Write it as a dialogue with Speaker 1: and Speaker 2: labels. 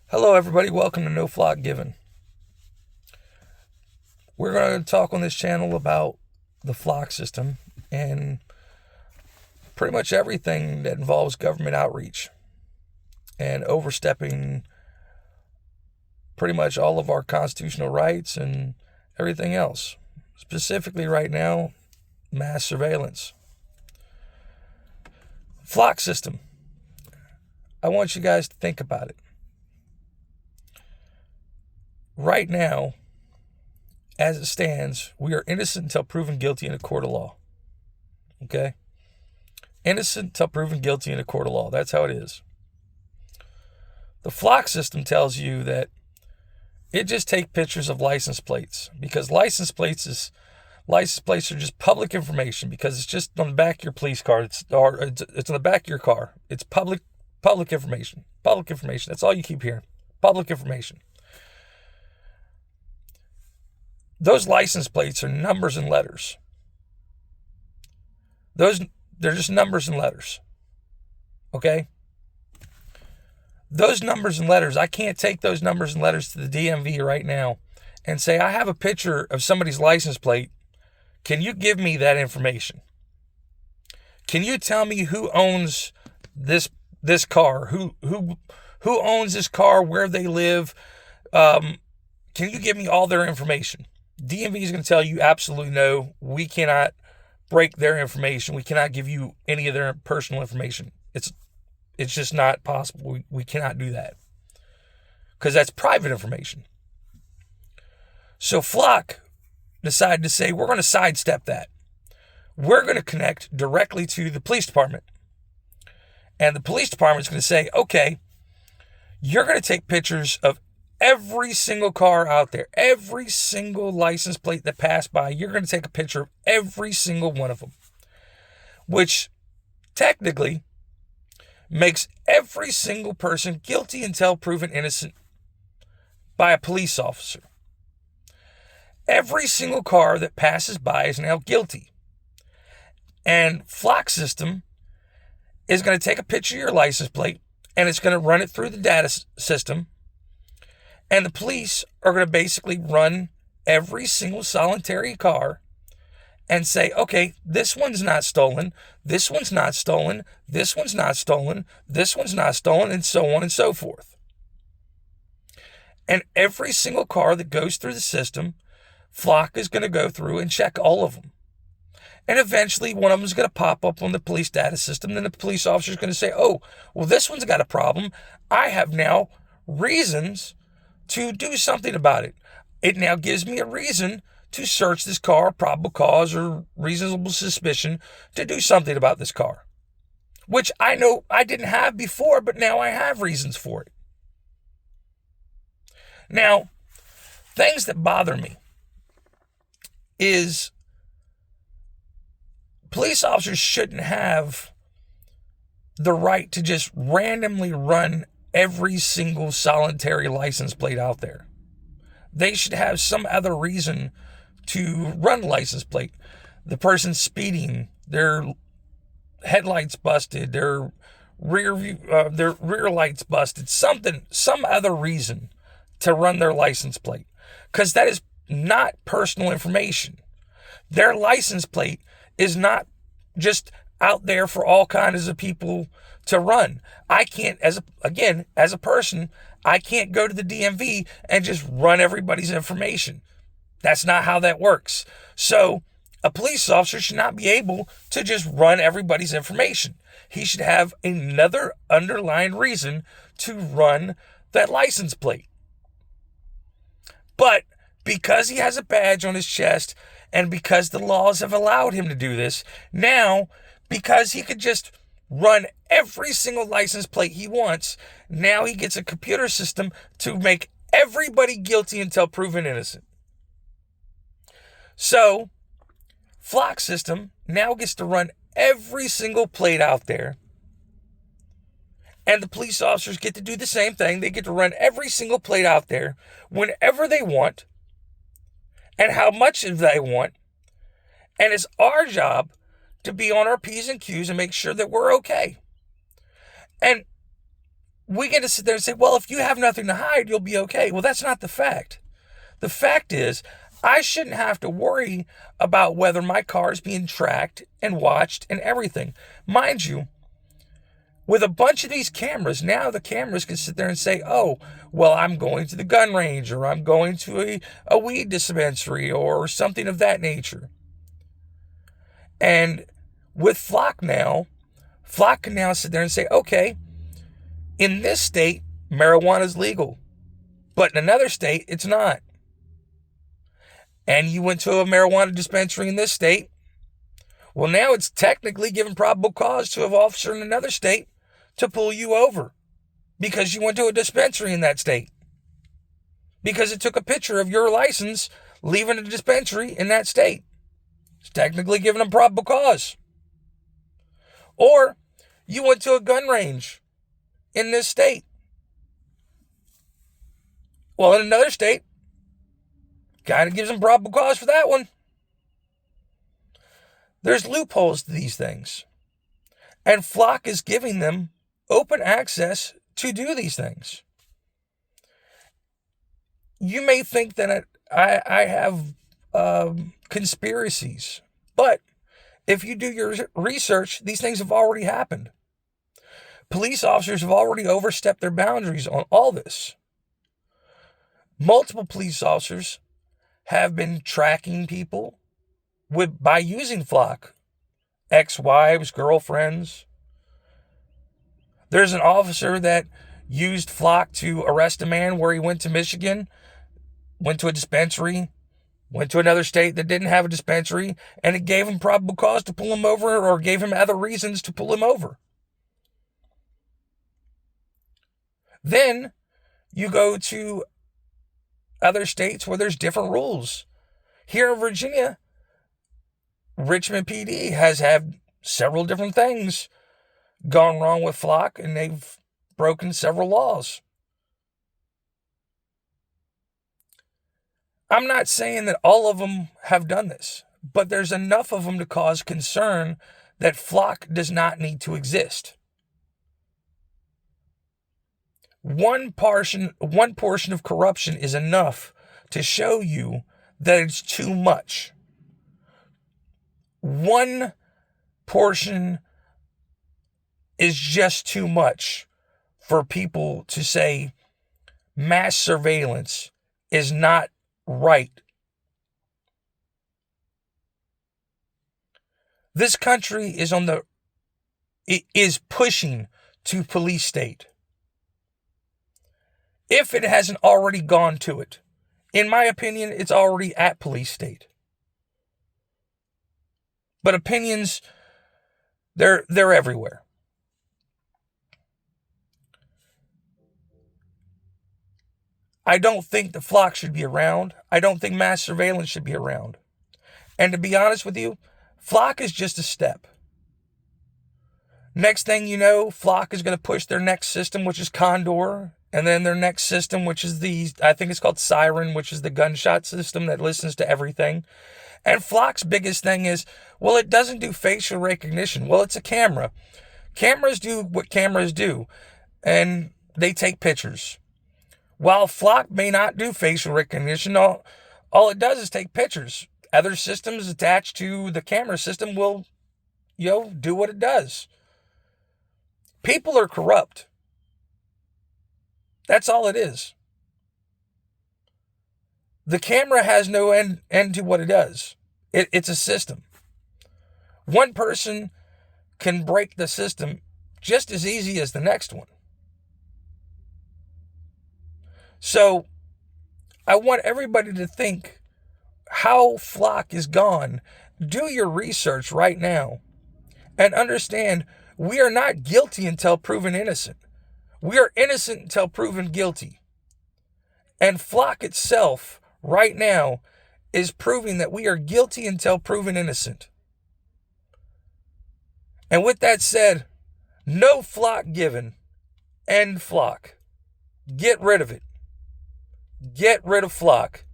Speaker 1: Hello, everybody. Welcome to No Flock Given. We're going to talk on this channel about the flock system and pretty much everything that involves government outreach and overstepping pretty much all of our constitutional rights and everything else. Specifically, right now, mass surveillance. Flock system. I want you guys to think about it. Right now, as it stands, we are innocent until proven guilty in a court of law. Okay? Innocent until proven guilty in a court of law. That's how it is. The flock system tells you that it just takes pictures of license plates because license plates are just public information because it's just on the back of your police card. It's on the back of your car. It's public information. Public information. That's all you keep hearing. Public information. Those license plates are numbers and letters. They're just numbers and letters. Okay? Those numbers and letters, I can't take those numbers and letters to the DMV right now and say, I have a picture of somebody's license plate. Can you give me that information? Can you tell me who owns this car? Who owns this car? Where they live? Can you give me all their information? DMV is going to tell you absolutely no. We cannot break their information. We cannot give you any of their personal information. It's just not possible. We cannot do that because that's private information. So Flock decided to say, we're going to sidestep that. We're going to connect directly to the police department. And the police department is going to say, okay, you're going to take pictures of every single car out there, every single license plate that passed by, you're going to take a picture of every single one of them, which technically makes every single person guilty until proven innocent by a police officer. Every single car that passes by is now guilty. And Flock system is going to take a picture of your license plate and it's going to run it through the data system. And the police are going to basically run every single solitary car and say, okay, this one's not stolen, this one's not stolen, this one's not stolen, this one's not stolen, and so on and so forth. And every single car that goes through the system, Flock is going to go through and check all of them. And eventually one of them is going to pop up on the police data system. Then the police officer is going to say, oh, well, this one's got a problem. I have now reasons to do something about it. It now gives me a reason to search this car, probable cause or reasonable suspicion to do something about this car, which I know I didn't have before, but now I have reasons for it. Now, things that bother me is police officers shouldn't have the right to just randomly run every single solitary license plate out there. They should have some other reason to run a license plate. The person's speeding, their headlights busted, their rear lights busted, some other reason to run their license plate. Because that is not personal information. Their license plate is not just out there for all kinds of people to run. I can't, as a person, I can't go to the DMV and just run everybody's information. That's not how that works. So a police officer should not be able to just run everybody's information. He should have another underlying reason to run that license plate. But because he has a badge on his chest and because the laws have allowed him to do this, now, because he could just run every single license plate he wants, now he gets a computer system to make everybody guilty until proven innocent. So, Flock system now gets to run every single plate out there, and the police officers get to do the same thing. They get to run every single plate out there whenever they want and how much they want, and it's our job to be on our P's and Q's and make sure that we're okay. And we get to sit there and say, well, if you have nothing to hide, you'll be okay. Well, that's not the fact. The fact is, I shouldn't have to worry about whether my car is being tracked and watched and everything. Mind you, with a bunch of these cameras, now the cameras can sit there and say, oh, well, I'm going to the gun range, or I'm going to a weed dispensary, or something of that nature. And with Flock can now sit there and say, okay, in this state, marijuana is legal, but in another state, it's not. And you went to a marijuana dispensary in this state. Well, now it's technically given probable cause to an officer in another state to pull you over because you went to a dispensary in that state. Because it took a picture of your license leaving a dispensary in that state. It's technically given them probable cause. Or you went to a gun range in this state. Well, in another state, kind of gives them probable cause for that one. There's loopholes to these things. And Flock is giving them open access to do these things. You may think that I have conspiracies, but if you do your research, these things have already happened. Police officers have already overstepped their boundaries on all this. Multiple police officers have been tracking people by using Flock. Ex-wives, girlfriends. There's an officer that used Flock to arrest a man where he went to Michigan, went to a dispensary, went to another state that didn't have a dispensary, and it gave him probable cause to pull him over, or gave him other reasons to pull him over. Then you go to other states where there's different rules. Here in Virginia, Richmond PD has had several different things gone wrong with Flock, and they've broken several laws. I'm not saying that all of them have done this, but there's enough of them to cause concern that Flock does not need to exist. One portion of corruption is enough to show you that it's too much. One portion is just too much for people to say mass surveillance is not right. This country is pushing to police state. If it hasn't already gone to it. In my opinion, it's already at police state. But opinions, they're everywhere. I don't think the Flock should be around. I don't think mass surveillance should be around. And to be honest with you, Flock is just a step. Next thing you know, Flock is going to push their next system, which is Condor. And then their next system, which is I think it's called Siren, which is the gunshot system that listens to everything. And Flock's biggest thing is, well, it doesn't do facial recognition. Well, it's a camera. Cameras do what cameras do, and they take pictures. While Flock may not do facial recognition, all it does is take pictures. Other systems attached to the camera system will, do what it does. People are corrupt. That's all it is. The camera has no end to what it does. It's a system. One person can break the system just as easy as the next one. So I want everybody to think how Flock is gone. Do your research right now and understand we are not guilty until proven innocent. We are innocent until proven guilty. And Flock itself, right now, is proving that we are guilty until proven innocent. And with that said, no Flock given. End Flock. Get rid of it. Get rid of Flock.